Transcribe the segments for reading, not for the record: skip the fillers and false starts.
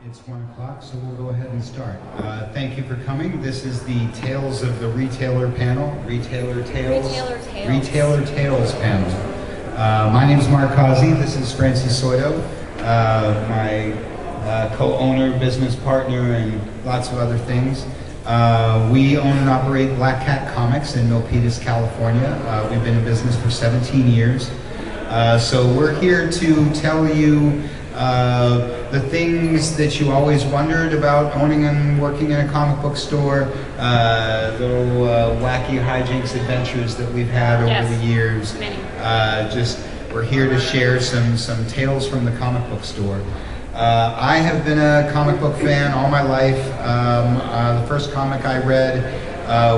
It's 1 o'clock, so we'll go ahead and start. Thank you for coming. This is the Tales of the Retailer panel. Retailer Tales panel. My name is Mark Causey. This is Francie Soto, my co-owner, business partner, and lots of other things. We own and operate Black Cat Comics in Milpitas, California. We've been in business for 17 years. So we're here to tell you the things that you always wondered about owning and working in a comic book store, little wacky hijinks adventures that we've had over the years. We're here to share some tales from the comic book store. I have been a comic book fan all my life. The first comic I read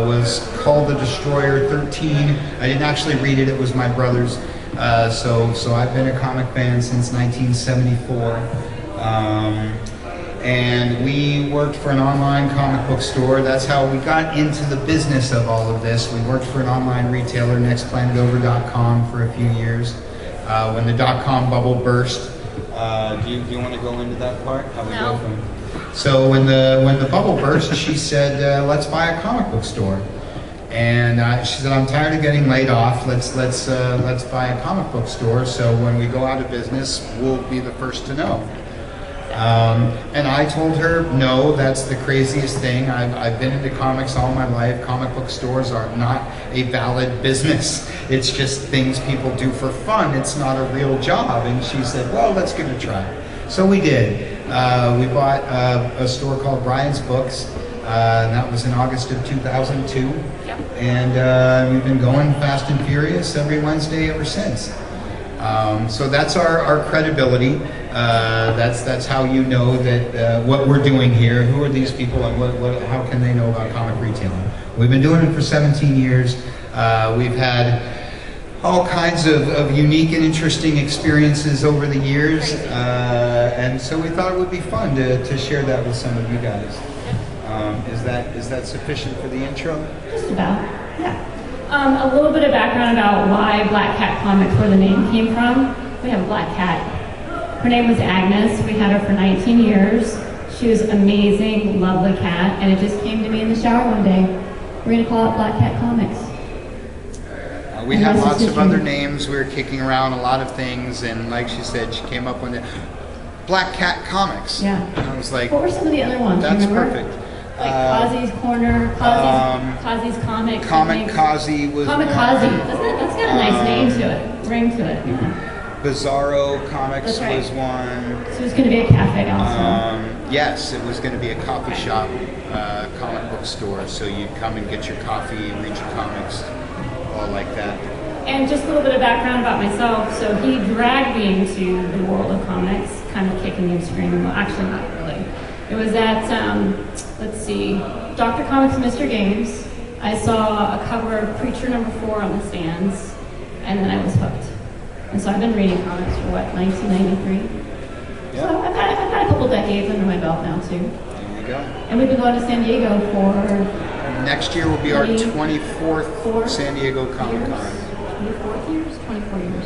was called The Destroyer 13. I didn't actually read it, it was my brother's. So I've been a comic fan since 1974. And we worked for an online comic book store. That's how we got into the business of all of this. We worked for an online retailer, nextplanetover.com, for a few years. When the .com bubble burst, do you want to go into that part? How we go from? So when the bubble burst, she said, "Let's buy a comic book store." And she said, "I'm tired of getting laid off. Let's buy a comic book store. So when we go out of business, we'll be the first to know." And I told her, "No, that's the craziest thing. I've been into comics all my life. Comic book stores are not a valid business. It's just things people do for fun. It's not a real job." And she said, "Well, let's give it a try." So we did. We bought a store called Brian's Books. And that was in August of 2002. Yep. And we've been going fast and furious every Wednesday ever since. So that's our credibility. That's how you know that what we're doing here. Who are these people, and how can they know about comic retailing? We've been doing it for 17 years. We've had all kinds of unique and interesting experiences over the years, and so we thought it would be fun to share that with some of you guys. Is that sufficient for the intro? Just about, yeah. A little bit of background about why Black Cat Comics, where the name came from. We have a black cat. Her name was Agnes. We had her for 19 years. She was an amazing, lovely cat, and it just came to me in the shower one day. We're going to call it Black Cat Comics. We had lots of other names. We were kicking around a lot of things, and like she said, she came up with it. Black Cat Comics. Yeah. And I was like, what were some of the other ones? That's perfect. Like Causey's Corner, Causey's Comics. Comic Causey was Comic Causey. That's got a nice name to it, ring to it. Yeah. Bizarro Comics was one. So it was going to be a cafe also. Yes, it was going to be a coffee shop, comic book store. So you'd come and get your coffee, read your comics, all like that. And just a little bit of background about myself. So he dragged me into the world of comics, kind of kicking and screaming. Well, actually, not really. It was at, let's see, Dr. Comics Mr. Games. I saw a cover of Preacher #4 on the stands, and then I was hooked. And so I've been reading comics for, 1993? Yeah. So I've got a couple decades under my belt now, too. There you go. And we've been going to San Diego for... Next year will be our 24th San Diego Comic Con. 24 years? 24 years.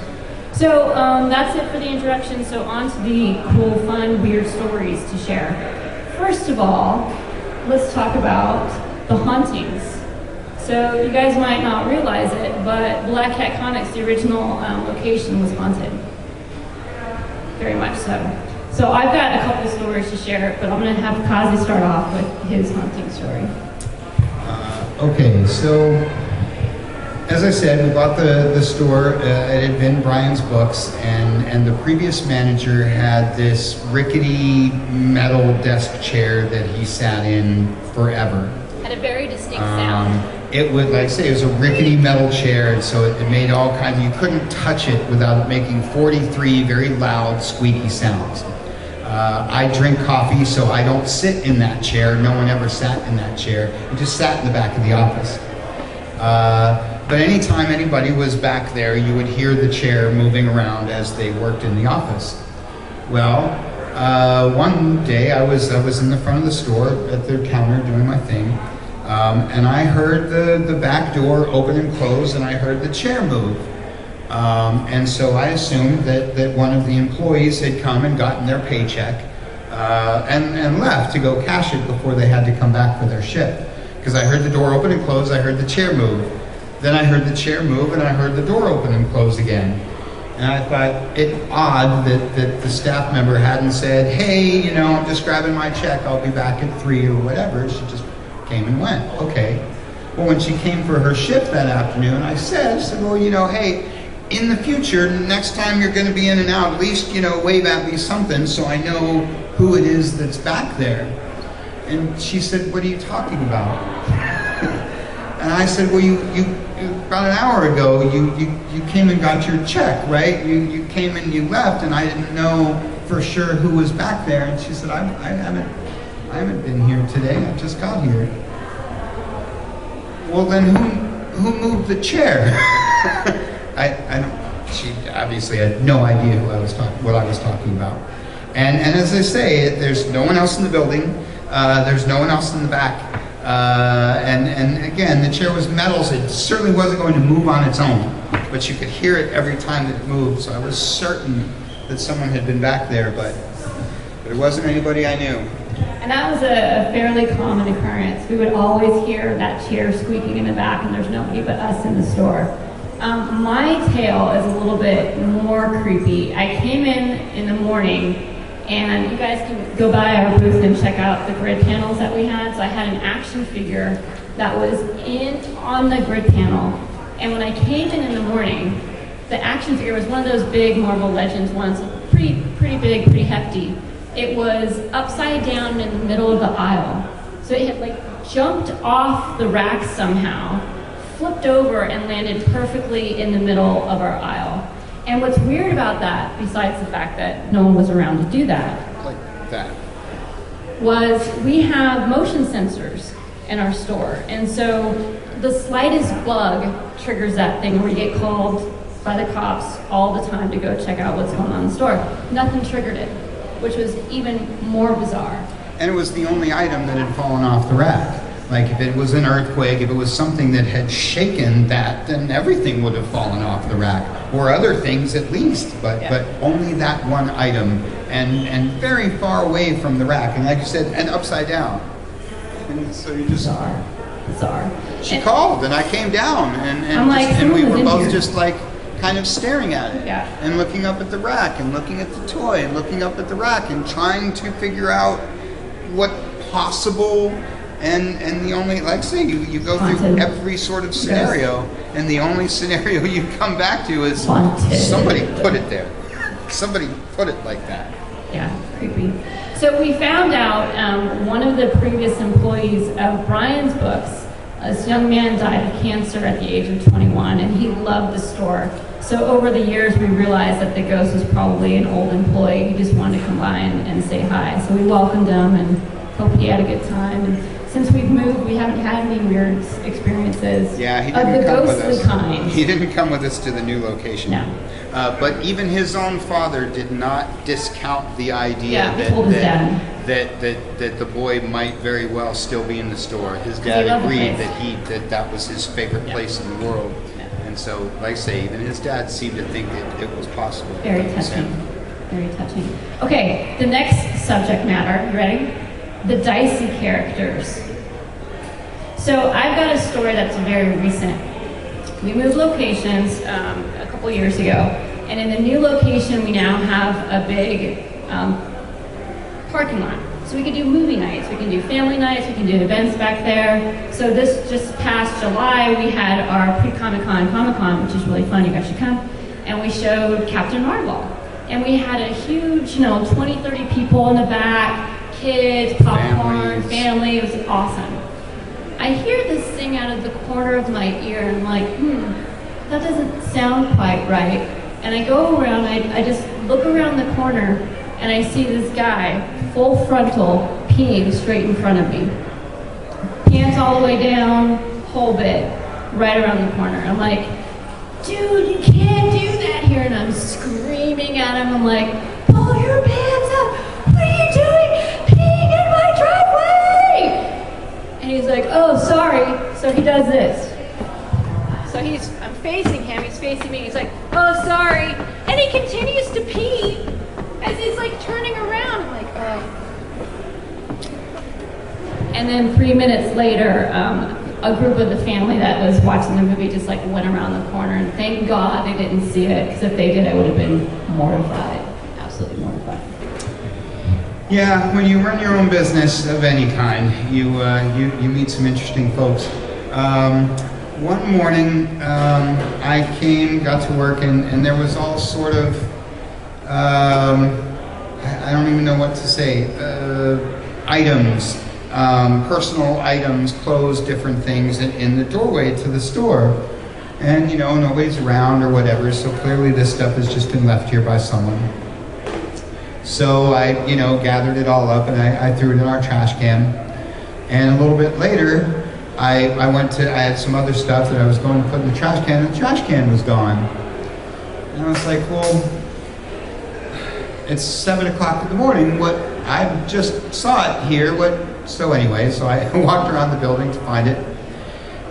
So that's it for the introduction. So on to the cool, fun, weird stories to share. First of all, let's talk about the hauntings. So you guys might not realize it, but Black Cat Comics, the original location, was haunted. Very much so. So I've got a couple stories to share, but I'm going to have Kazi start off with his haunting story. Okay, so as I said, we bought the store. It had been Brian's Books, and the previous manager had this rickety metal desk chair that he sat in forever. Had a very distinct sound. It would, like I say, it was a rickety metal chair, and so it made all kinds. You couldn't touch it without making 43 very loud, squeaky sounds. I drink coffee, so I don't sit in that chair. No one ever sat in that chair. I just sat in the back of the office. But anytime anybody was back there, you would hear the chair moving around as they worked in the office. Well, one day I was in the front of the store at their counter doing my thing, and I heard the back door open and close, and I heard the chair move. And so I assumed that one of the employees had come and gotten their paycheck, and left to go cash it before they had to come back for their shift. Because I heard the door open and close, I heard the chair move. Then I heard the chair move and I heard the door open and close again. And I thought it odd that the staff member hadn't said, hey, I'm just grabbing my check, I'll be back at 3 or whatever. She just came and went. Okay. Well, when she came for her shift that afternoon, I said, well, hey, in the future, next time you're going to be in and out, at least, wave at me something so I know who it is that's back there. And she said, what are you talking about? And I said, well, you about an hour ago, you came and got your check, right? You came and you left, and I didn't know for sure who was back there. And she said, I haven't been here today. I just got here. Well, then who moved the chair? She obviously had no idea what I was talking about. And as I say, there's no one else in the building. There's no one else in the back. And again, the chair was metal, so it certainly wasn't going to move on its own. But you could hear it every time that it moved, so I was certain that someone had been back there, but it wasn't anybody I knew. And that was a fairly common occurrence. We would always hear that chair squeaking in the back, and there's nobody but us in the store. My tale is a little bit more creepy. I came in the morning, and you guys can go by our booth and check out the grid panels that we had. So I had an action figure that was on the grid panel. And when I came in the morning, the action figure was one of those big Marvel Legends ones, pretty big, pretty hefty. It was upside down in the middle of the aisle. So it had jumped off the rack somehow, flipped over and landed perfectly in the middle of our aisle. And what's weird about that, besides the fact that no one was around to do that, Like that. was we have motion sensors in our store. And so the slightest bug triggers that thing where you get called by the cops all the time to go check out what's going on in the store. Nothing triggered it, which was even more bizarre. And it was the only item that had fallen off the rack. Like if it was an earthquake, if it was something that had shaken that, then everything would have fallen off the rack, or other things at least, but only that one item, and very far away from the rack, and like you said, and upside down. And so you just Bizarre. She called, and I came down, and we were both just like kind of staring at it, and looking up at the rack, and looking at the toy, and looking up at the rack, and trying to figure out what possible. And the only, like I say, you go through every sort of scenario, and the only scenario you come back to is somebody put it there. Somebody put it like that. Yeah, creepy. So we found out one of the previous employees of Brian's books, this young man died of cancer at the age of 21, and he loved the store. So over the years, we realized that the ghost was probably an old employee who just wanted to come by and say hi. So we welcomed him and hoped he had a good time. And since we've moved, we haven't had any weird experiences he didn't of the ghostly kind. He didn't come with us to the new location. No. But even his own father did not discount the idea that the boy might very well still be in the store. His dad agreed that was his favorite place in the world. Yeah. And so, like I say, even his dad seemed to think that it was possible. Very touching. Very touching. Okay, the next subject matter, you ready? The dicey characters. So I've got a story that's very recent. We moved locations a couple years ago, and in the new location we now have a big parking lot. So we can do movie nights, we can do family nights, we can do events back there. So this just past July we had our pre-Comic-Con Comic-Con, which is really fun, you guys should come, and we showed Captain Marvel. And we had a huge, 20, 30 people in the back, kids, popcorn, family, it was awesome. I hear this thing out of the corner of my ear, and I'm like, that doesn't sound quite right. And I go around, I just look around the corner, and I see this guy, full frontal, peeing straight in front of me. Pants all the way down, whole bit, right around the corner. I'm like, dude, you can't do that here. And I'm screaming at him, I'm like, pull your pants up, what are you doing? And he's like, oh, sorry. So he does this. So I'm facing him, he's facing me, he's like, oh, sorry. And he continues to pee as he's like turning around. I'm like, oh, And then 3 minutes later, a group of the family that was watching the movie just like went around the corner, and thank God they didn't see it, because if they did, I would have been mortified, absolutely mortified. Yeah, when you run your own business of any kind, you meet some interesting folks. One morning, I got to work, and there was all sort of, I don't even know what to say, items, personal items, clothes, different things in the doorway to the store. And, you know, nobody's around or whatever, so clearly this stuff has just been left here by someone. So I, you know, gathered it all up and I threw it in our trash can. And a little bit later, I had some other stuff that I was going to put in the trash can, and the trash can was gone. And I was like, well, it's 7 o'clock in the morning, I just saw it here, so anyway, so I walked around the building to find it.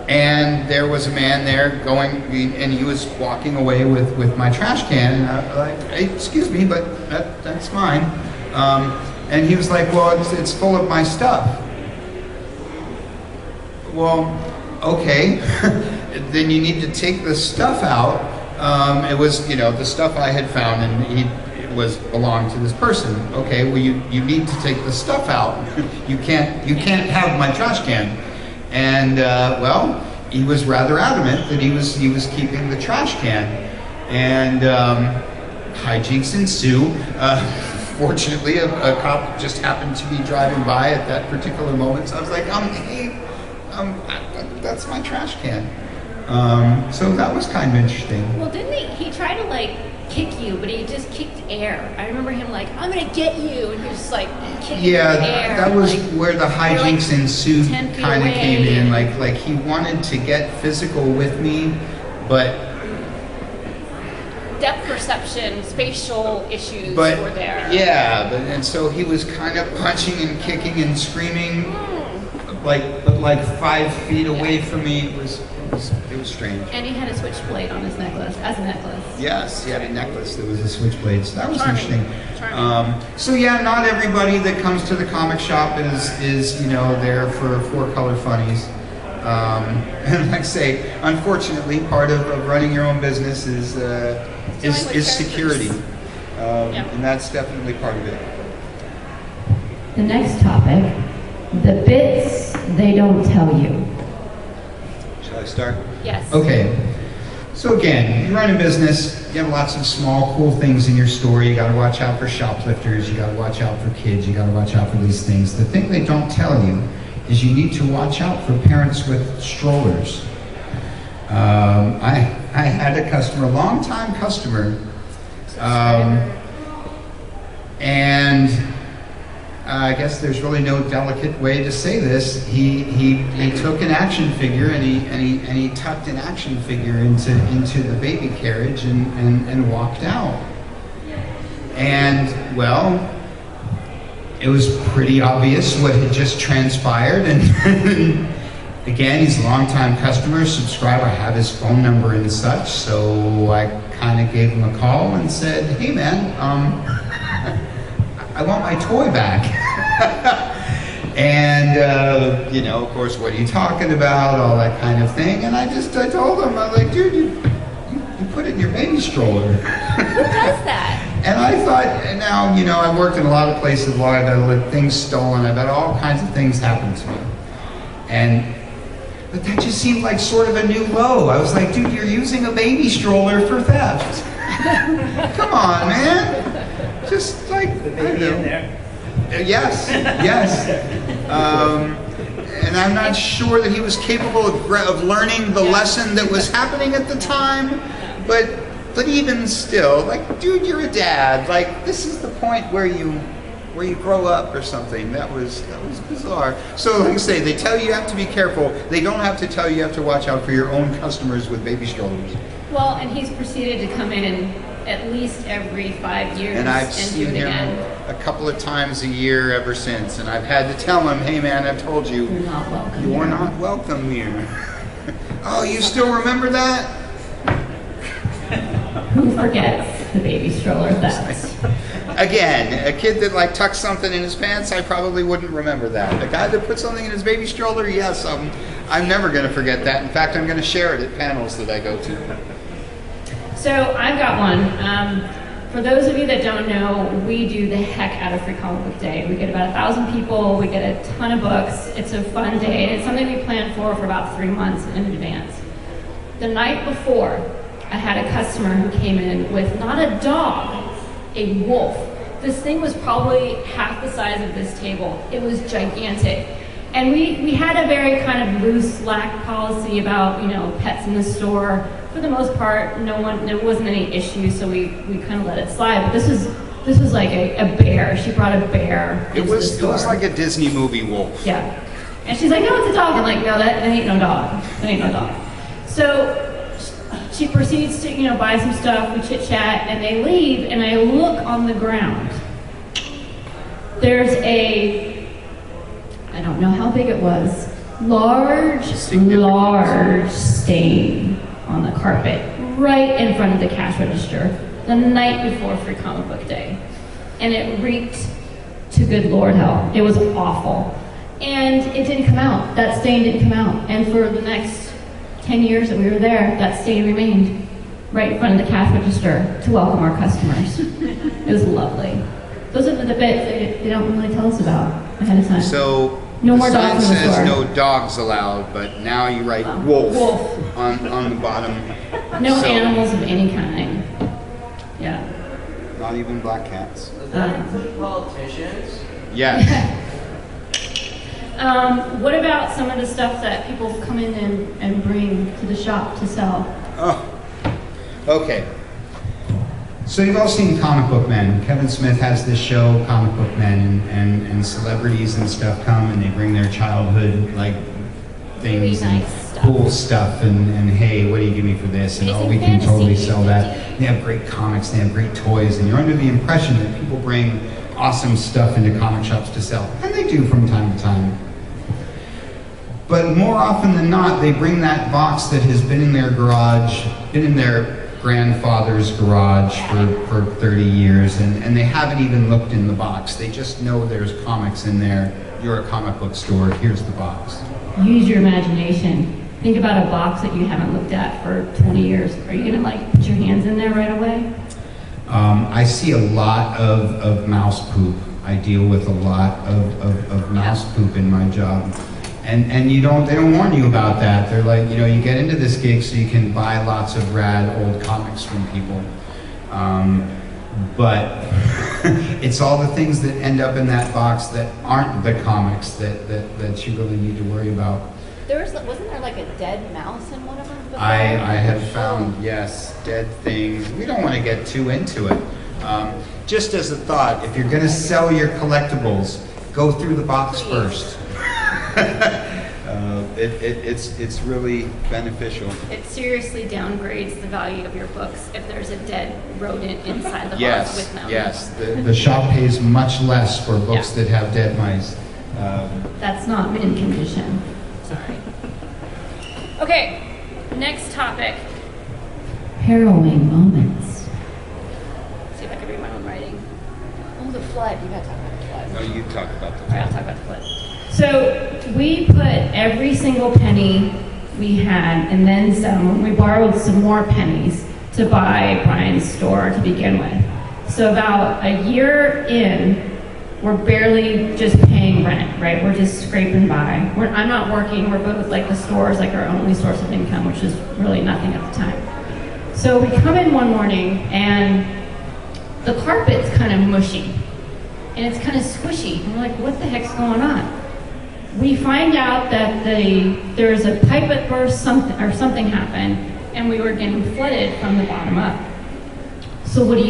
And there was a man there and he was walking away with my trash can, and I was like, hey, excuse me, but that's mine. And he was like, well, it's full of my stuff. Well, okay, then you need to take the stuff out. It was, you know, the stuff I had found, and it belonged to this person. Okay, well, you need to take the stuff out. You can't have my trash can. And well, he was rather adamant that he was keeping the trash can, and hijinks ensue. Fortunately, a cop just happened to be driving by at that particular moment, so I was like, hey, that's my trash can. So that was kind of interesting. Well, didn't he tried to like kick you, but he just kicked air. I remember him like, I'm gonna get you, and he was just like kicking the air. That was like, where the hijinks like ensued kind of came in. Like he wanted to get physical with me, but depth perception, spatial issues were there. Yeah, and so he was kind of punching and kicking and screaming, like 5 feet away from me. It was strange. And he had a switchblade on his necklace, as a necklace. Yes, he had a necklace that was a switchblade, so that was Charming. interesting. So yeah, not everybody that comes to the comic shop is you know, there for 4-color funnies. And like I say, unfortunately, part of running your own business is security, and that's definitely part of it. The next topic, the bits they don't tell you. Shall I start? Yes. Okay. So again, you run a business, you have lots of small, cool things in your store. You got to watch out for shoplifters. You got to watch out for kids. You got to watch out for these things. The thing they don't tell you is you need to watch out for parents with strollers. I had a customer, a long-time customer, and I guess there's really no delicate way to say this. He took an action figure and he tucked an action figure into the baby carriage and walked out. And well, it was pretty obvious what had just transpired. And again, he's a longtime customer, subscriber. I have his phone number and such, so I kind of gave him a call and said, "Hey, man, I want my toy back." And you know, of course, what are you talking about? All that kind of thing. And I told him, I was like, "Dude, you put it in your baby stroller." Who does that? And I thought, and now, you know, I've worked in a lot of places where I've had things stolen. I've had all kinds of things happen to me. But that just seemed like sort of a new low. I was like, dude, you're using a baby stroller for theft. Come on, man. Just like, The baby in there. Yes. And I'm not sure that he was capable of learning the lesson that was happening at the time, but even still, like, dude, you're a dad. Like, this is the point where you grow up or something. That was bizarre. So like I say, they tell you have to be careful. They don't have to tell you have to watch out for your own customers with baby strollers. Well, and he's proceeded to come in at least every 5 years And I've do seen it him again. a couple of times a year ever since, and I've had to tell him, "Hey man, I've told you, You're not welcome. you are here. not welcome here." Oh, you still remember that? Who forgets? the baby stroller. That's Again, a kid that like tucks something in his pants, I probably wouldn't remember that. A guy that put something in his baby stroller, yes, I'm never going to forget that. In fact, I'm going to share it at panels that I go to. So I've got one. For those of you that don't know, we do the heck out of Free Comic Book Day. We get about 1,000 people, we get a ton of books. It's a fun day, and it's something we plan for about 3 months in advance. The night before, I had a customer who came in with not a dog, a wolf. This thing was probably half the size of this table. It was gigantic. And we had a very kind of loose, lax policy about, pets in the store. For the most part, there wasn't any issue, so we kind of let it slide. But this was like a bear. She brought a bear. It was like a Disney movie wolf. Yeah. And she's like, no, it's a dog. I'm like, no, that ain't no dog. That ain't no dog. So she proceeds to, buy some stuff, we chit chat, and they leave, and I look on the ground. There's I don't know how big it was, large stain on the carpet right in front of the cash register the night before Free Comic Book Day. And it reeked to good Lord hell. It was awful. And it didn't come out. That stain didn't come out. And for the next 10 years that we were there, that stain remained right in front of the cash register to welcome our customers. It was lovely. Those are the bits they don't really tell us about ahead of time. So no the more sign dogs in the says store. no dogs allowed, but now you write wolf on the bottom. No animals of any kind. Yeah. Not even black cats. Politicians? Yes. What about some of the stuff that people come in and bring to the shop to sell? Oh, okay. So you've all seen Comic Book Men. Kevin Smith has this show, Comic Book Men, and celebrities and stuff come and they bring their childhood like things Really and nice stuff. cool stuff and hey, what do you give me for this? And Amazing we can totally fantasy. sell that. They have great comics, they have great toys, and you're under the impression that people bring awesome stuff into comic shops to sell. And they do from time to time. But more often than not, they bring that box that has been in their garage, been in their grandfather's garage for 30 years, and they haven't even looked in the box. They just know there's comics in there. You're a comic book store, here's the box. Use your imagination. Think about a box that you haven't looked at for 20 years. Are you gonna put your hands in there right away? I see a lot of mouse poop. I deal with a lot of mouse poop in my job. And they don't warn you about that. They're like, you get into this gig so you can buy lots of rad old comics from people. But it's all the things that end up in that box that aren't the comics that you really need to worry about. Wasn't there like a dead mouse in one of them before? I have found, yes, dead things. We don't want to get too into it. Just as a thought, if you're going to sell your collectibles, go through the box first. It's really beneficial. It seriously downgrades the value of your books if there's a dead rodent inside the box Yes, with them. yes. The shop pays much less for books that have dead mice. That's not mint condition. Sorry. Okay, next topic. Harrowing moments. Let's see if I can read my own writing. Oh, the flood. You gotta talk about the flood. No, you talk about All right, I'll talk about the flood. So we put every single penny we had and then some. We borrowed some more pennies to buy Brian's store to begin with. So about a year in, we're barely just paying rent, right? We're just scraping by. I'm not working. We're both the store's our only source of income, which is really nothing at the time. So we come in one morning and the carpet's kind of mushy and it's kind of squishy. And we're like, what the heck's going on? We find out that there's a pipe that burst, something happened, and we were getting flooded from the bottom up. So what do?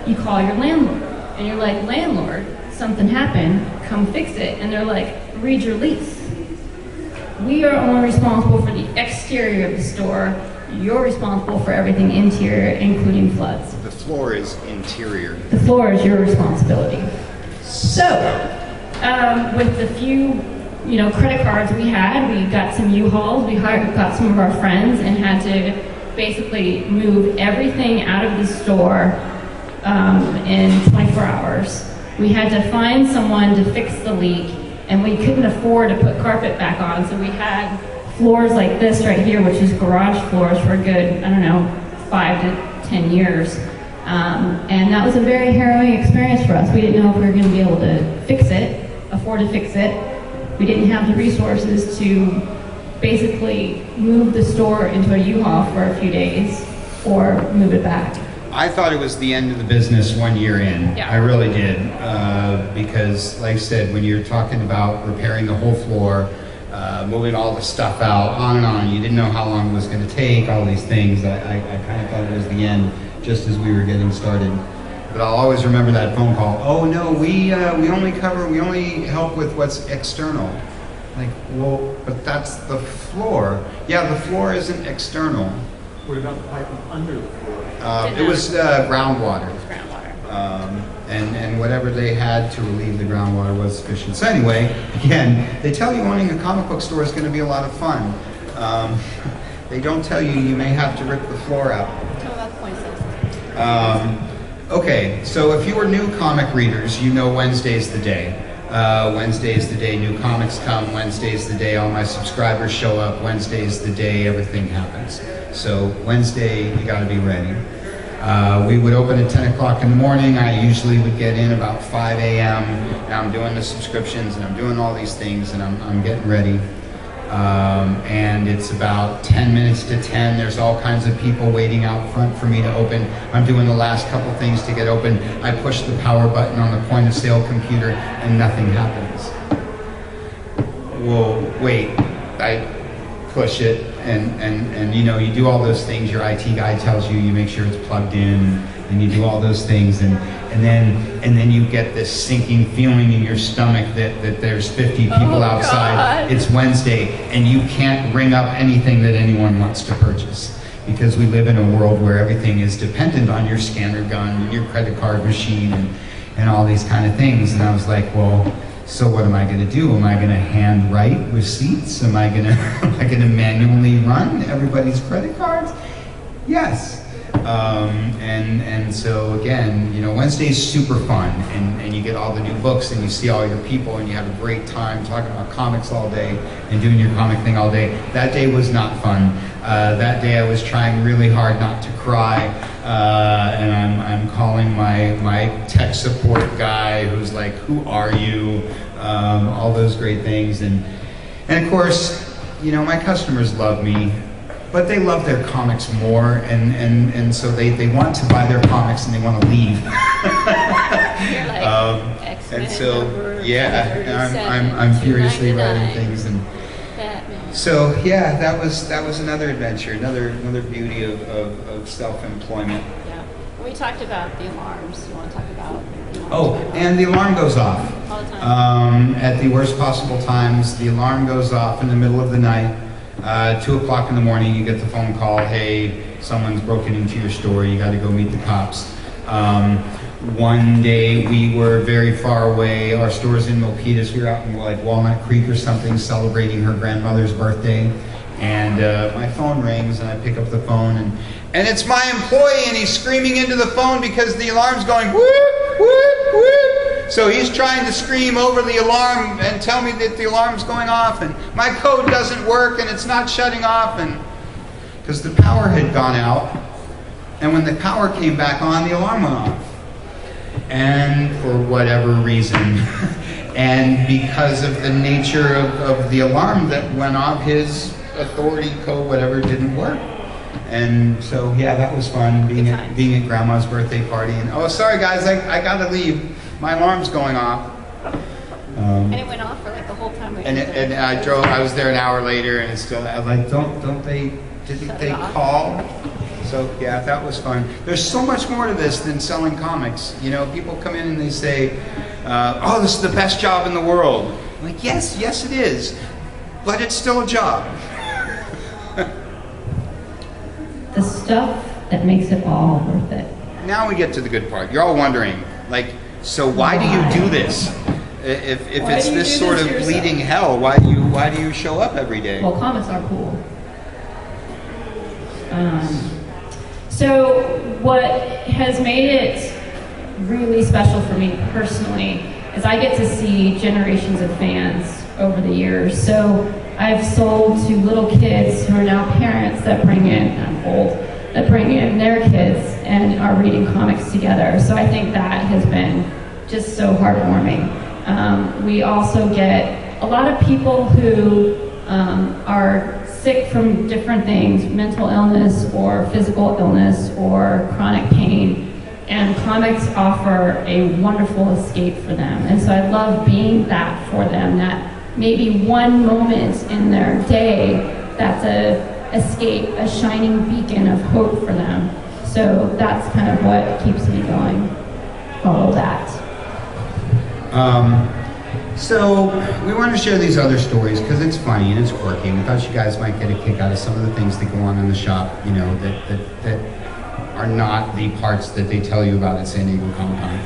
You call your landlord, and you're like, landlord, something happened, come fix it. And they're like, read your lease. We are only responsible for the exterior of the store. You're responsible for everything interior, including floods. The floor is interior. The floor is your responsibility. So, with the few, credit cards we had, we got some U-Hauls, we got some of our friends and had to basically move everything out of the store in 24 hours. We had to find someone to fix the leak, and we couldn't afford to put carpet back on, so we had floors like this right here, which is garage floors for a good, I don't know, 5 to 10 years. And that was a very harrowing experience for us. We didn't know if we were going to be able to fix it, afford to fix it. We didn't have the resources to basically move the store into a U-Haul for a few days or move it back. I thought it was the end of the business 1 year in. Yeah. I really did. Because, like I said, when you're talking about repairing the whole floor, moving all the stuff out, on and on, you didn't know how long it was going to take, all these things. I kind of thought it was the end just as we were getting started. But I'll always remember that phone call. Oh no, we only help with what's external. Like, well, but that's the floor. Yeah, the floor isn't external. What about the piping under the floor? It was groundwater. It was groundwater. And whatever they had to relieve the groundwater was sufficient. So anyway, again, they tell you owning a comic book store is going to be a lot of fun. They don't tell you may have to rip the floor out. Tell about the point system. Okay, so if you were new comic readers, you know Wednesday's the day. Wednesday's the day new comics come. Wednesday's the day all my subscribers show up. Wednesday's the day everything happens. So Wednesday, you got to be ready. We would open at 10 o'clock in the morning. I usually would get in about 5 a.m. and I'm doing the subscriptions and I'm doing all these things and I'm getting ready. And it's about 10 minutes to 10. There's all kinds of people waiting out front for me to open. I'm doing the last couple things to get open. I push the power button on the point of sale computer and nothing happens. Well, wait, I push it and you know, you do all those things your IT guy tells you, you make sure it's plugged in and you do all those things and then you get this sinking feeling in your stomach that there's 50 people outside. God. It's Wednesday and you can't ring up anything that anyone wants to purchase because we live in a world where everything is dependent on your scanner gun and your credit card machine and all these kind of things. And I was like, well, so what am I going to do? Am I going to hand write receipts? Am I going to manually run everybody's credit cards? Yes. And so again, you know, Wednesday's super fun and you get all the new books and you see all your people and you have a great time talking about comics all day and doing your comic thing all day. That day was not fun. That day I was trying really hard not to cry. And I'm calling my tech support guy who's like, who are you? All those great things. And of course, you know, my customers love me. But they love their comics more, and so they want to buy their comics and they want to leave. You're like, X-Men and so number yeah, 37, I'm furiously writing 299. things, and Batman. so yeah, that was another adventure, another beauty of self-employment. Yeah. We talked about the alarms. You want to talk about the alarms? Oh, and the alarm goes off All the time. at the worst possible times. The alarm goes off in the middle of the night. 2 o'clock in the morning, you get the phone call, hey, someone's broken into your store, you got to go meet the cops. One day we were very far away, our store's in Milpitas, we were out in like Walnut Creek or something celebrating her grandmother's birthday, and my phone rings and I pick up the phone and it's my employee and he's screaming into the phone because the alarm's going whoop, whoop, whoop. So he's trying to scream over the alarm and tell me that the alarm's going off and my code doesn't work and it's not shutting off, and because the power had gone out, and when the power came back on, the alarm went off. And for whatever reason, and because of the nature of the alarm that went off, his authority code, whatever, didn't work. And so yeah, that was fun, being at grandma's birthday party. And oh, sorry guys, I gotta leave. My alarm's going off. And it went off for like the whole time. And I was there an hour later, and it's still. I'm like, didn't they call? So yeah, that was fun. There's so much more to this than selling comics. You know, people come in and they say, "Oh, this is the best job in the world." I'm like, yes, it is, but it's still a job. The stuff that makes it all worth it. Now we get to the good part. You're all wondering, like, so why do you do this? If Why it's do you this do sort this of to yourself? bleeding hell, why do you show up every day? Well, comics are cool. So what has made it really special for me personally is I get to see generations of fans over the years. So I've sold to little kids who are now parents that bring in, I'm old, that bring in their kids and are reading comics together. So I think that has been just so heartwarming. We also get a lot of people who are sick from different things, mental illness or physical illness or chronic pain, and comics offer a wonderful escape for them. And so I love being that for them, that maybe one moment in their day that's a escape, a shining beacon of hope for them. So that's kind of what keeps me going, all of that. So we want to share these other stories because it's funny and it's quirky. We thought you guys might get a kick out of some of the things that go on in the shop, you know, that are not the parts that they tell you about at San Diego Comic-Con.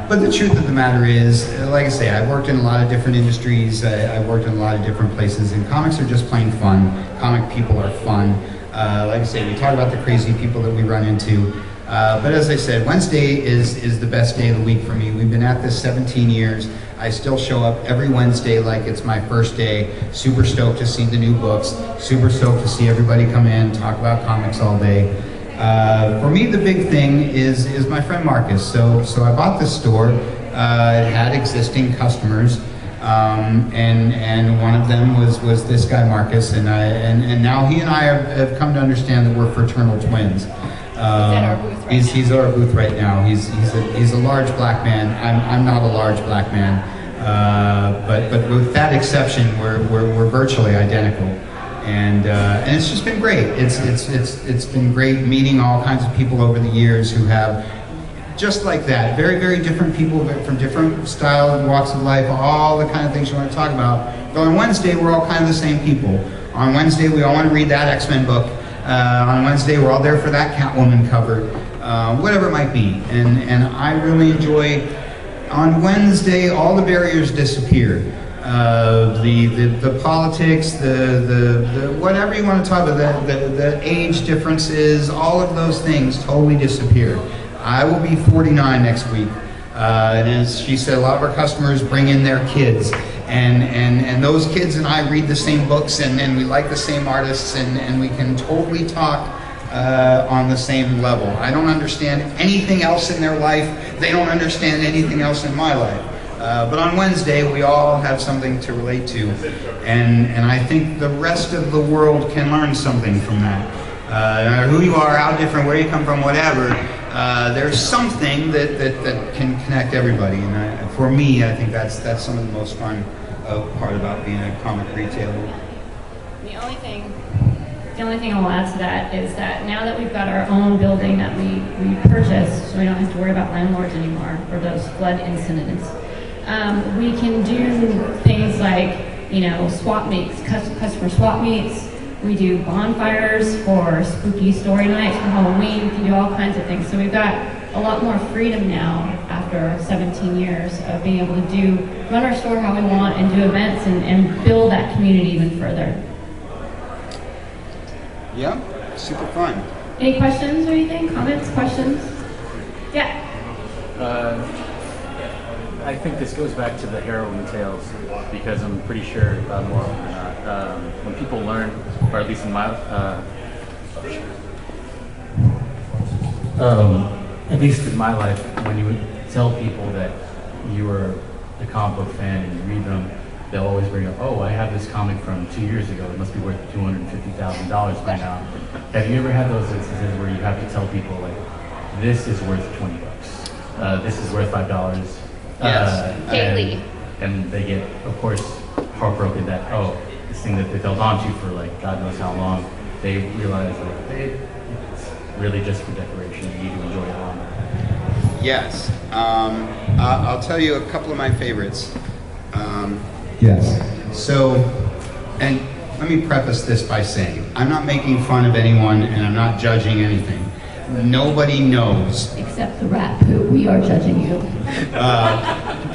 But the truth of the matter is, like I say, I've worked in a lot of different industries. I've worked in a lot of different places, and comics are just plain fun. Comic people are fun. Like I say, we talk about the crazy people that we run into. But as I said, Wednesday is the best day of the week for me. We've been at this 17 years. I still show up every Wednesday like it's my first day. Super stoked to see the new books. Super stoked to see everybody come in, talk about comics all day. For me, the big thing is my friend Marcus. So I bought this store. It had existing customers, and one of them was this guy Marcus, and now he and I have come to understand that we're fraternal twins. He's at our booth right now. He's a large black man. I'm not a large black man, but with that exception, we're virtually identical, and it's just been great. It's been great meeting all kinds of people over the years who have just like that, very, very different people from different style and walks of life, all the kind of things you want to talk about. But on Wednesday, we're all kind of the same people. On Wednesday, we all want to read that X-Men book. On Wednesday, we're all there for that Catwoman cover, whatever it might be. And I really enjoy, on Wednesday, all the barriers disappear. The politics, the whatever you want to talk about, the age differences, all of those things totally disappear. I will be 49 next week. And as she said, a lot of our customers bring in their kids. And those kids and I read the same books, and we like the same artists, and we can totally talk on the same level. I don't understand anything else in their life. They don't understand anything else in my life. But on Wednesday, we all have something to relate to. And I think the rest of the world can learn something from that. No matter who you are, how different, where you come from, whatever, there's something that can connect everybody. And for me, I think that's some of the most fun part about being a comic retailer. The only thing I'll add to that is that now that we've got our own building that we purchased, so we don't have to worry about landlords anymore or those flood incidents, we can do things like, you know, swap meets, customer swap meets. We do bonfires for spooky story nights for Halloween. We can do all kinds of things. So we've got a lot more freedom now after 17 years of being able to run our store how we want and do events and build that community even further. Yeah, super fun. Any questions or anything? Comments, questions? Yeah. I think this goes back to the harrowing tales, because I'm pretty sure, more often than not, when people learn, or at least in my, at least in my life, when you would tell people that you were a comic book fan and you read them, they'll always bring up, oh, I have this comic from 2 years ago. It must be worth $250,000 by now. Have you ever had those instances where you have to tell people, like, this is worth $20, this is worth $5? Yes. Daily. And they get, of course, heartbroken that, oh, this thing that they held on to for, like, God knows how long, they realize, like, it's really just for decoration. You need to enjoy it longer. Yes. I'll tell you a couple of my favorites. Yes. So, and let me preface this by saying, I'm not making fun of anyone and I'm not judging anything. Nobody knows. Except the rat poo. We are judging you.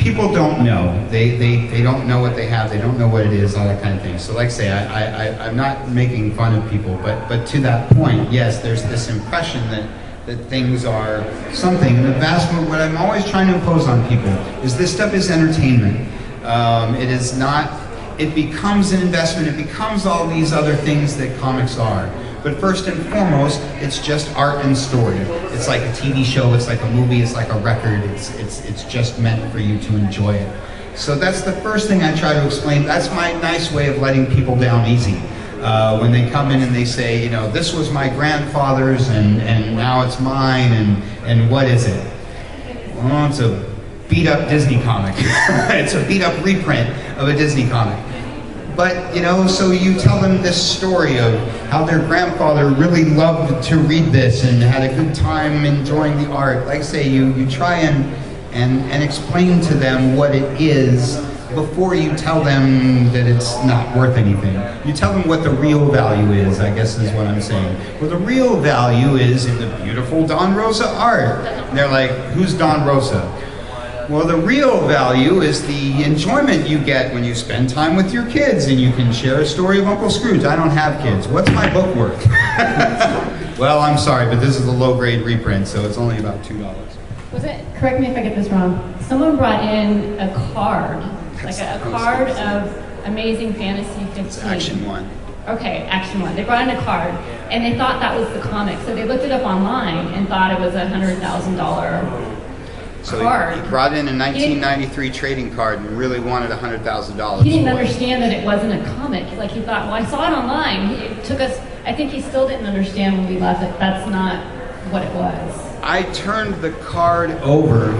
people don't know. They don't know what they have. They don't know what it is, all that kind of thing. So like I say, I'm not making fun of people, but to that point, yes, there's this impression that things are something. And the vast what I'm always trying to impose on people is this stuff is entertainment. It is not, it becomes an investment. It becomes all these other things that comics are. But first and foremost, it's just art and story. It's like a TV show, it's like a movie, it's like a record. It's just meant for you to enjoy it. So that's the first thing I try to explain. That's my nice way of letting people down easy. When they come in and they say, you know, this was my grandfather's and now it's mine, and what is it? Well, it's a beat up Disney comic. It's a beat up reprint of a Disney comic. But, you know, so you tell them this story of how their grandfather really loved to read this and had a good time enjoying the art. Like I say, you try and explain to them what it is before you tell them that it's not worth anything. You tell them what the real value is, I guess is what I'm saying. Well, the real value is in the beautiful Don Rosa art. And they're like, who's Don Rosa? Well, the real value is the enjoyment you get when you spend time with your kids and you can share a story of Uncle Scrooge. I don't have kids. What's my book worth? Well, I'm sorry, but this is a low-grade reprint, so it's only about $2. Was it, correct me if I get this wrong, someone brought in a card, like a card of Amazing Fantasy 15. It's Action 1. Okay, Action 1. They brought in a card, and they thought that was the comic, so they looked it up online and thought it was a $100,000 So card. he brought in a 1993 trading card and really wanted $100,000. He didn't understand that it wasn't a comic. Like he thought, well, I saw it online. It took us, I think he still didn't understand when we left it. That's not what it was. I turned the card over,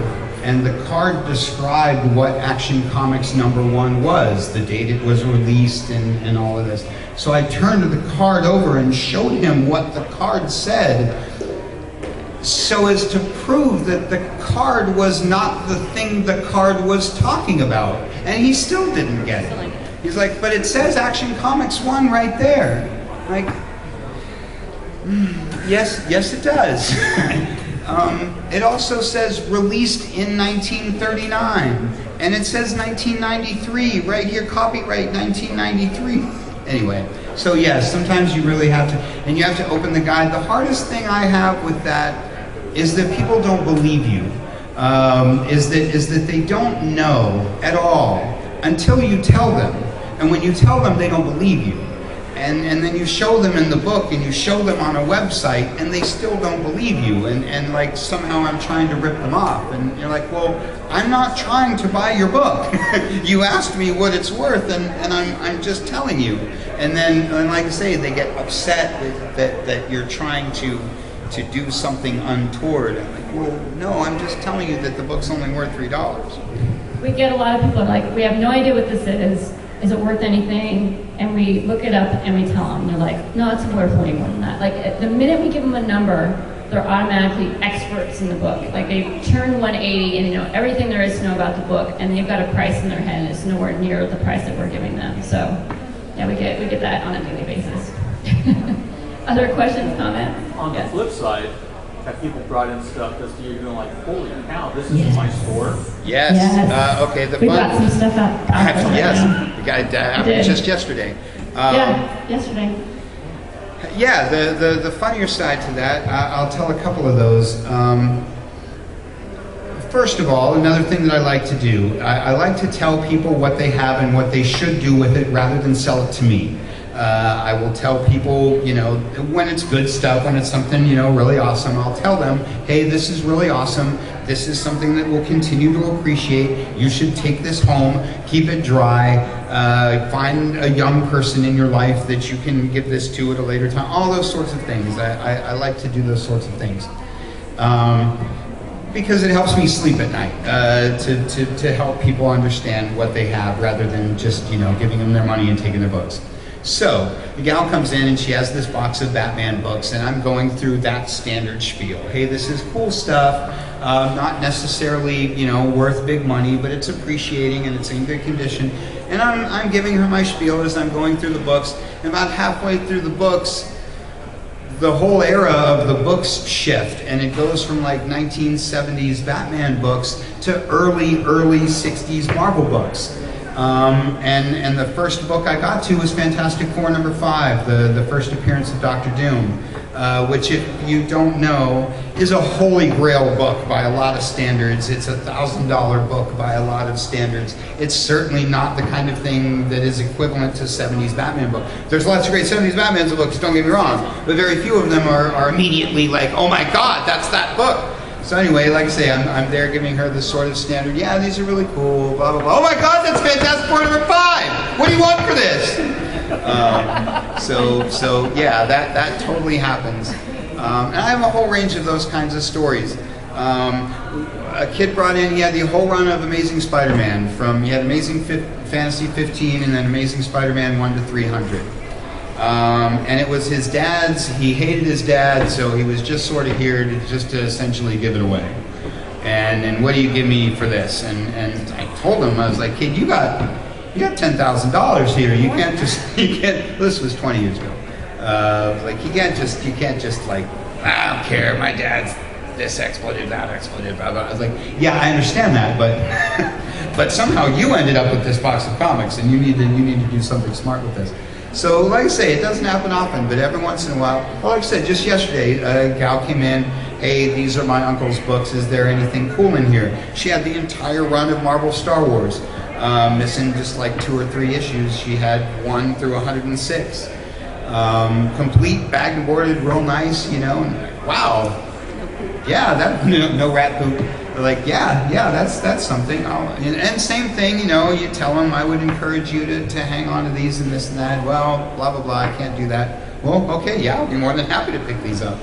and the card described what Action Comics #1 was, the date it was released, and all of this. So I turned the card over and showed him what the card said, so as to prove that the card was not the thing the card was talking about. And he still didn't get it. He's like, but it says Action Comics 1 right there. Like, yes it does. It also says released in 1939. And it says 1993, right here, copyright 1993. Anyway, so yes, sometimes you really have to, and you have to open the guide. The hardest thing I have with that is that people don't believe you. Is that they don't know at all until you tell them. And when you tell them, they don't believe you. And then you show them in the book and you show them on a website and they still don't believe you. And like somehow I'm trying to rip them off. And you're like, well, I'm not trying to buy your book. You asked me what it's worth and I'm just telling you. And then, and like I say, they get upset that you're trying to do something untoward. I'm like, well, no, I'm just telling you that the book's only worth $3. We get a lot of people like, we have no idea what this is. Is it worth anything? And we look it up and we tell them. They're like, no, it's worth way more than that. Like the minute we give them a number, they're automatically experts in the book. Like they turn 180 and they know everything there is to know about the book, and they've got a price in their head and it's nowhere near the price that we're giving them. So yeah, we get that on a daily basis. Other questions, comments? On Yes. the flip side, have people brought in stuff that you're going like, holy cow, this is my store? Yes. Yes. Okay. The We fun. got some stuff out there. Yes. The guy happened just yesterday. Yeah, yesterday. Yeah. The funnier side to that, I'll tell a couple of those. First of all, another thing that I like to do, I like to tell people what they have and what they should do with it rather than sell it to me. I will tell people, you know, when it's good stuff, when it's something, you know, really awesome, I'll tell them, hey, this is really awesome. This is something that we'll continue to appreciate. You should take this home, keep it dry, find a young person in your life that you can give this to at a later time. All those sorts of things. I like to do those sorts of things. Because it helps me sleep at night, to help people understand what they have rather than just, you know, giving them their money and taking their books. So the gal comes in and she has this box of Batman books, and I'm going through that standard spiel. Hey, this is cool stuff, not necessarily, you know, worth big money, but it's appreciating and it's in good condition. And I'm giving her my spiel as I'm going through the books, and about halfway through the books, the whole era of the books shift, and it goes from like 1970s Batman books to early 60s Marvel books. And the first book I got to was Fantastic Four #5, the first appearance of Dr. Doom, which, if you don't know, is a holy grail book by a lot of standards. It's a $1,000 book by a lot of standards. It's certainly not the kind of thing that is equivalent to 70s Batman book. There's lots of great 70s Batman books, don't get me wrong, but very few of them are immediately like, oh my God, that's that book. So anyway, like I say, I'm there giving her the sort of standard, yeah, these are really cool, blah, blah, blah. Oh my God, that's Fantastic Four #5! What do you want for this? So yeah, that totally happens. And I have a whole range of those kinds of stories. A kid brought in, he had the whole run of Amazing Spider-Man, he had Amazing Fantasy 15 and then Amazing Spider-Man 1 to 300. And it was his dad's. He hated his dad, so he was just sort of here to essentially give it away. And what do you give me for this? And I told him, I was like, kid, you got $10,000 here. You can't. This was 20 years ago. Like you can't just like, I don't care. My dad's this expletive, that expletive, blah, blah. I was like, yeah, I understand that, but somehow you ended up with this box of comics, and you need to do something smart with this. So, like I say, it doesn't happen often, but every once in a while. Well, like I said, just yesterday, a gal came in. Hey, these are my uncle's books. Is there anything cool in here? She had the entire run of Marvel Star Wars, missing just like 2 or 3 issues. She had 1 through 106, complete, bagged and boarded, real nice, you know. And like, wow, yeah, that no rat poop. They're like, yeah, that's something. And same thing, you know, you tell them, I would encourage you to hang on to these and this and that. Well, blah, blah, blah, I can't do that. Well, okay, yeah, I'll be more than happy to pick these up.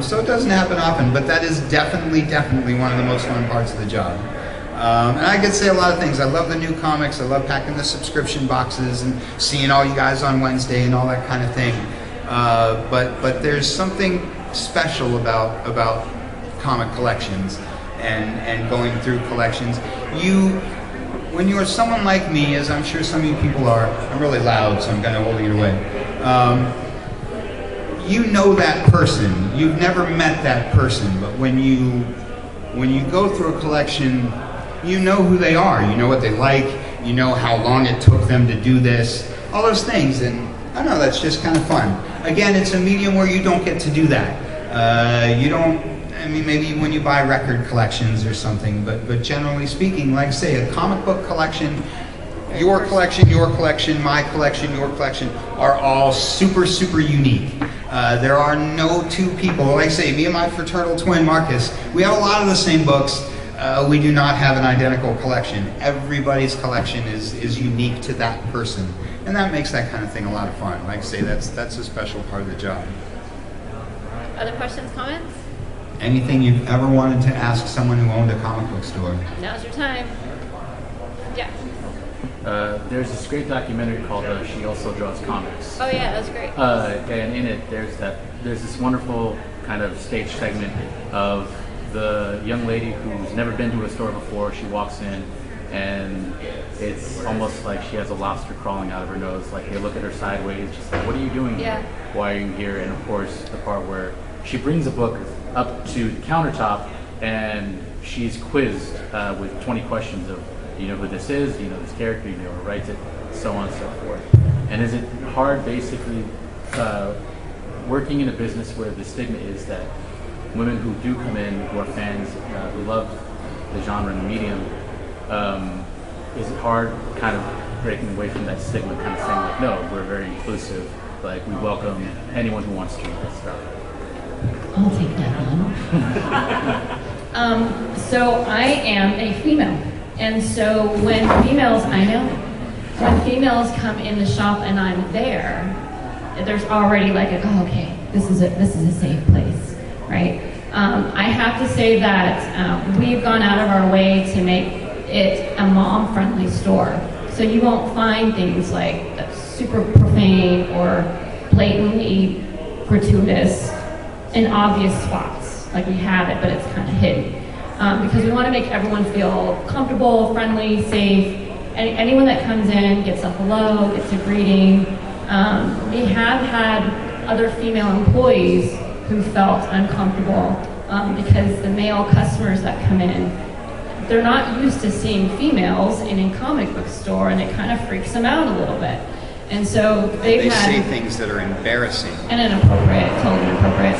So it doesn't happen often, but that is definitely one of the most fun parts of the job. And I could say a lot of things. I love the new comics. I love packing the subscription boxes and seeing all you guys on Wednesday and all that kind of thing. But there's something special about comic collections. And going through collections. When you are someone like me, as I'm sure some of you people are, I'm really loud, so I'm kind of holding it away. You know that person. You've never met that person, but when you go through a collection, you know who they are. You know what they like. You know how long it took them to do this. All those things, and I don't know, that's just kind of fun. Again, it's a medium where you don't get to do that. You don't. I mean, maybe when you buy record collections or something, but generally speaking, like I say, a comic book collection, your collection, my collection, your collection, are all super, super unique. There are no 2 people, like I say, me and my fraternal twin, Marcus, we have a lot of the same books. We do not have an identical collection. Everybody's collection is unique to that person. And that makes that kind of thing a lot of fun. Like I say, that's a special part of the job. Other questions, comments? Anything you've ever wanted to ask someone who owned a comic book store? Now's your time. Yeah. There's this great documentary called She Also Draws Comics. Oh yeah, that's great. And in it, there's this wonderful kind of stage segment of the young lady who's never been to a store before. She walks in, and it's almost like she has a lobster crawling out of her nose. Like they look at her sideways, just like, "What are you doing here? Why are you here?" And of course, the part where she brings a book up to the countertop, and she's quizzed with 20 questions of, do you know who this is? Do you know this character? Do you know who writes it? So on and so forth. And is it hard, basically, working in a business where the stigma is that women who do come in, who are fans, who love the genre and the medium, is it hard kind of breaking away from that stigma, kind of saying like, no, we're very inclusive, like we welcome anyone who wants to read this stuff? I'll take that one. So I am a female, and so when females come in the shop and I'm there, there's already like okay, this is a safe place, right? I have to say that we've gone out of our way to make it a mom-friendly store, so you won't find things like super profane or blatantly gratuitous in obvious spots. Like we have it, but it's kind of hidden. Because we want to make everyone feel comfortable, friendly, safe. Anyone that comes in gets a hello, gets a greeting. We have had other female employees who felt uncomfortable because the male customers that come in, they're not used to seeing females in a comic book store, and it kind of freaks them out a little bit. And so they say things that are embarrassing and inappropriate, totally inappropriate.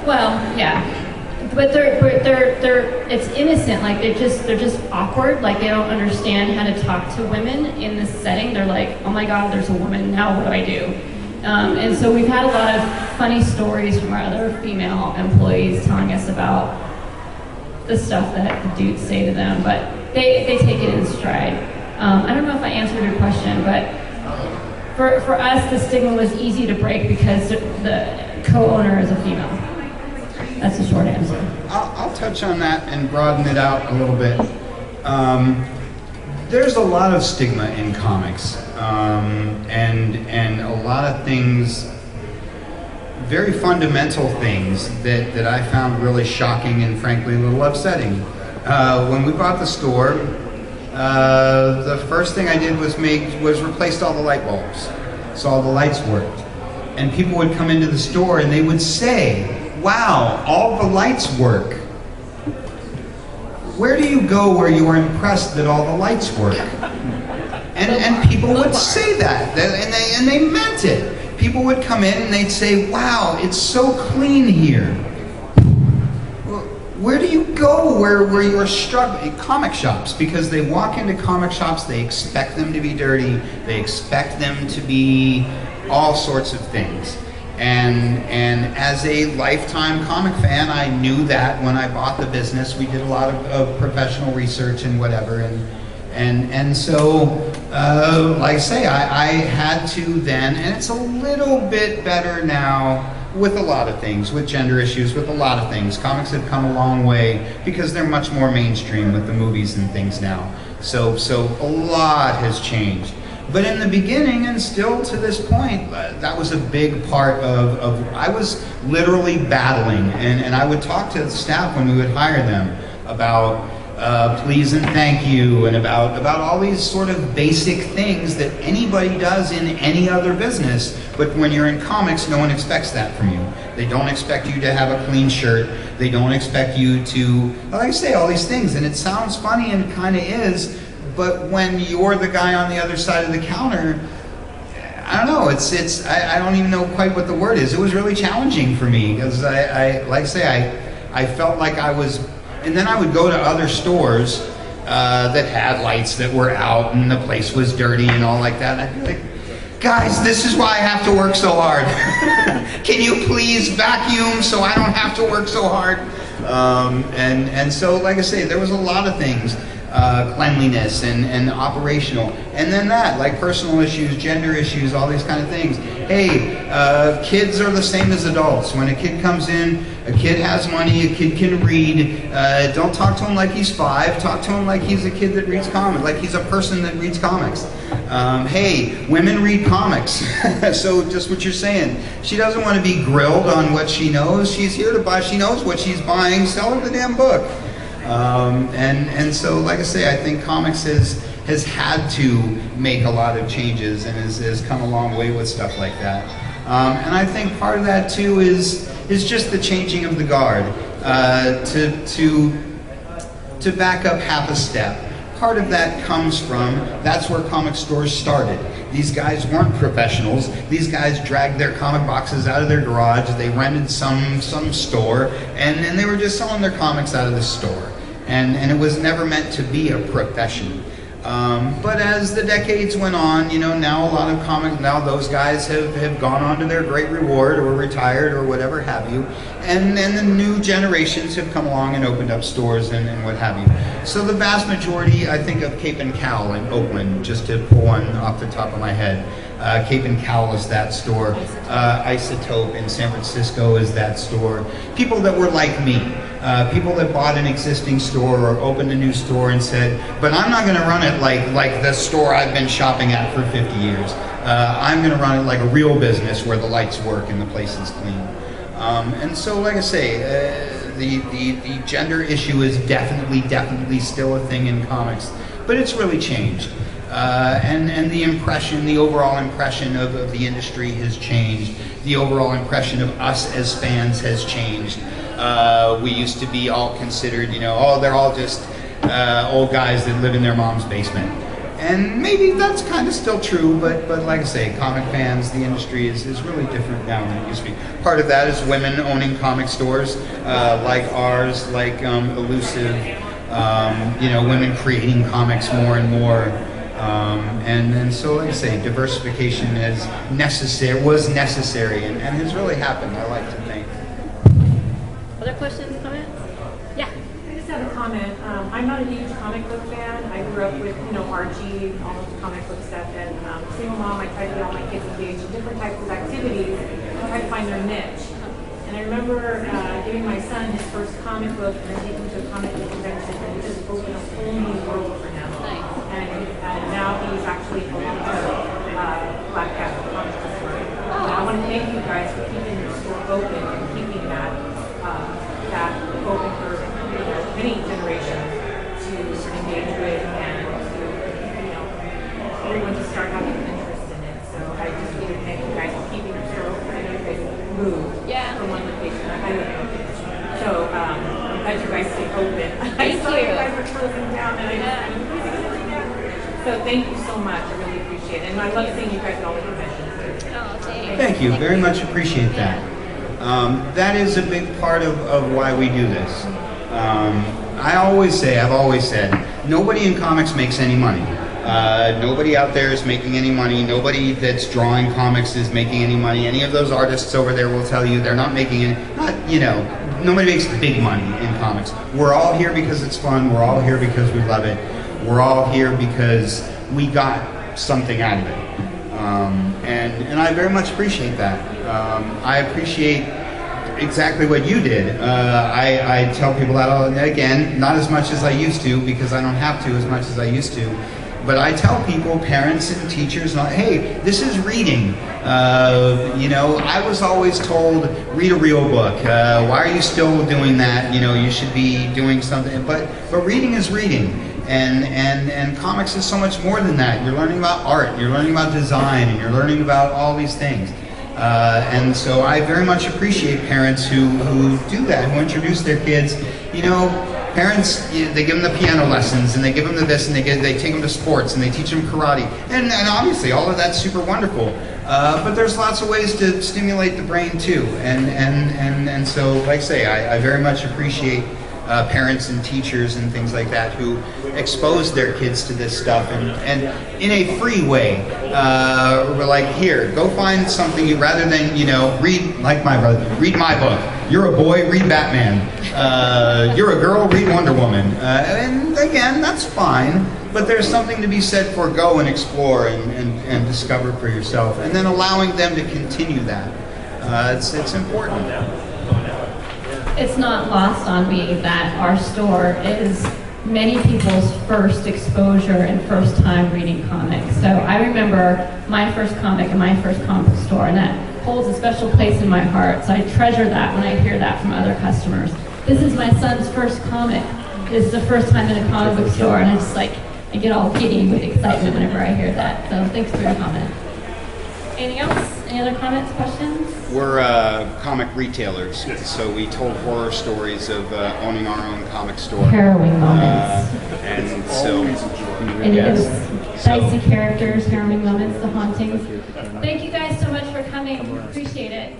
Well, yeah, but they're it's innocent. Like they're just awkward. Like they don't understand how to talk to women in this setting. They're like, oh my God, there's a woman. Now what do I do? And so we've had a lot of funny stories from our other female employees telling us about the stuff that the dudes say to them, but they take it in stride. I don't know if I answered your question, but for us, the stigma was easy to break because the co-owner is a female. That's the short answer. I'll touch on that and broaden it out a little bit. There's a lot of stigma in comics, and a lot of things, very fundamental things that I found really shocking and frankly a little upsetting. When we bought the store, the first thing I did was replaced all the light bulbs, so all the lights worked. And people would come into the store and they would say, wow, all the lights work. Where do you go where you are impressed that all the lights work? And people would say that, and they meant it. People would come in and they'd say, wow, it's so clean here. Where do you go where you're struggling? Comic shops, because they walk into comic shops, they expect them to be dirty, they expect them to be all sorts of things. And as a lifetime comic fan, I knew that when I bought the business. We did a lot of professional research and whatever, and so like I say, I had to then, and it's a little bit better now with a lot of things, with gender issues, with a lot of things. Comics have come a long way because they're much more mainstream with the movies and things now. So a lot has changed. But in the beginning, and still to this point, that was a big part of I was literally battling, and I would talk to the staff when we would hire them about please and thank you, and about all these sort of basic things that anybody does in any other business, but when you're in comics, no one expects that from you. They don't expect you to have a clean shirt. They don't expect you to, like I say, all these things, and it sounds funny and kind of is, but when you're the guy on the other side of the counter, I don't know, I don't even know quite what the word is. It was really challenging for me, because I felt like I was, and then I would go to other stores that had lights that were out and the place was dirty and all like that. And I'd be like, guys, this is why I have to work so hard. Can you please vacuum so I don't have to work so hard? And so, like I say, there was a lot of things. Cleanliness and operational, and then that, like personal issues, gender issues, all these kind of things. Hey, kids are the same as adults. When a kid comes in, a kid has money, a kid can read. Don't talk to him like he's 5. Talk to him like he's a kid that reads comics, like he's a person that reads comics. Hey, women read comics. So just what you're saying, she doesn't want to be grilled on what she knows. She's here to buy. She knows what she's buying. Sell her the damn book. And so, like I say, I think comics has had to make a lot of changes and has come a long way with stuff like that. And I think part of that too is just the changing of the guard. To back up half a step. Part of that comes from, that's where comic stores started. These guys weren't professionals. These guys dragged their comic boxes out of their garage. They rented some store, and then they were just selling their comics out of the store. And it was never meant to be a profession. But as the decades went on, now a lot of comics, now those guys have gone on to their great reward or retired or whatever have you. And then the new generations have come along and opened up stores and what have you. So the vast majority, I think, of Cape and Cowl in Oakland, just to pull one off the top of my head, Cape and Cowl is that store. Isotope in San Francisco is that store. People that were like me. People that bought an existing store or opened a new store and said, but I'm not going to run it like the store I've been shopping at for 50 years. I'm going to run it like a real business where the lights work and the place is clean. And so, like I say, the gender issue is definitely still a thing in comics, but it's really changed. And the impression, the overall impression of the industry has changed. The overall impression of us as fans has changed. We used to be all considered, you know, oh, they're all just old guys that live in their mom's basement. And maybe that's kind of still true, but like I say, comic fans, the industry is really different now than it used to be. Part of that is women owning comic stores like ours, like Elusive, you know, women creating comics more and more. And so, like I say, diversification was necessary and has really happened, I like to think. Other questions, comments? Yeah. I just have a comment. I'm not a huge comic book fan. I grew up with, you know, Archie, all of the comic book stuff, and single mom, I tried to get all my kids engaged in different types of activities and try to find their niche. And I remember giving my son his first comic book and then taking him to a comic book convention, and it just opened a whole new world for him. Nice. And now he's actually a long-term Black Cat comic book store. And I want to thank you guys for keeping your store open and keeping that open for many generations to engage with and to, you know, everyone to start having an interest in it. So I just really thank you guys for keeping your store open. I know you guys moved from one location. I live in so I'm glad you guys stay open. I saw you guys were closing down and I just so thank you so much. I really appreciate it. And I love seeing you guys at all the conventions. Oh, thanks. Thank you, very much appreciate that. That is a big part of why we do this. I've always said, nobody in comics makes any money. Nobody out there is making any money. Nobody that's drawing comics is making any money. Any of those artists over there will tell you they're not making any, you know, nobody makes big money in comics. We're all here because it's fun. We're all here because we love it. We're all here because we got something out of it. And I very much appreciate that. I appreciate exactly what you did. I tell people that, again, not as much as I used to because I don't have to as much as I used to. But I tell people, parents and teachers, hey, this is reading. You know, I was always told, read a real book. Why are you still doing that? You know, you should be doing something. But reading is reading. And comics is so much more than that. You're learning about art, you're learning about design, and you're learning about all these things. And so I very much appreciate parents who do that, who introduce their kids. You know, parents, they give them the piano lessons, and they give them the this, and they take them to sports, and they teach them karate. And obviously, all of that's super wonderful. But there's lots of ways to stimulate the brain too. And so, like I say, I very much appreciate parents and teachers and things like that who expose their kids to this stuff and in a free way. We're like, here, go find something you, rather than, you know, read, like my brother, read my book. You're a boy, read Batman. You're a girl, read Wonder Woman. And again, that's fine, but there's something to be said for go and explore and discover for yourself, and then allowing them to continue that. It's important. It's not lost on me that our store is many people's first exposure and first time reading comics. So I remember my first comic and my first comic store, and that holds a special place in my heart. So I treasure that when I hear that from other customers. This is my son's first comic. This is the first time in a comic book store, and I get all giddy with excitement whenever I hear that. So thanks for your comment. Anything else? Any other comments, questions? We're comic retailers, so we told horror stories of owning our own comic store. Harrowing moments. And so, Any of those dicey characters, harrowing moments, the hauntings. Thank you guys so much for coming. Appreciate it.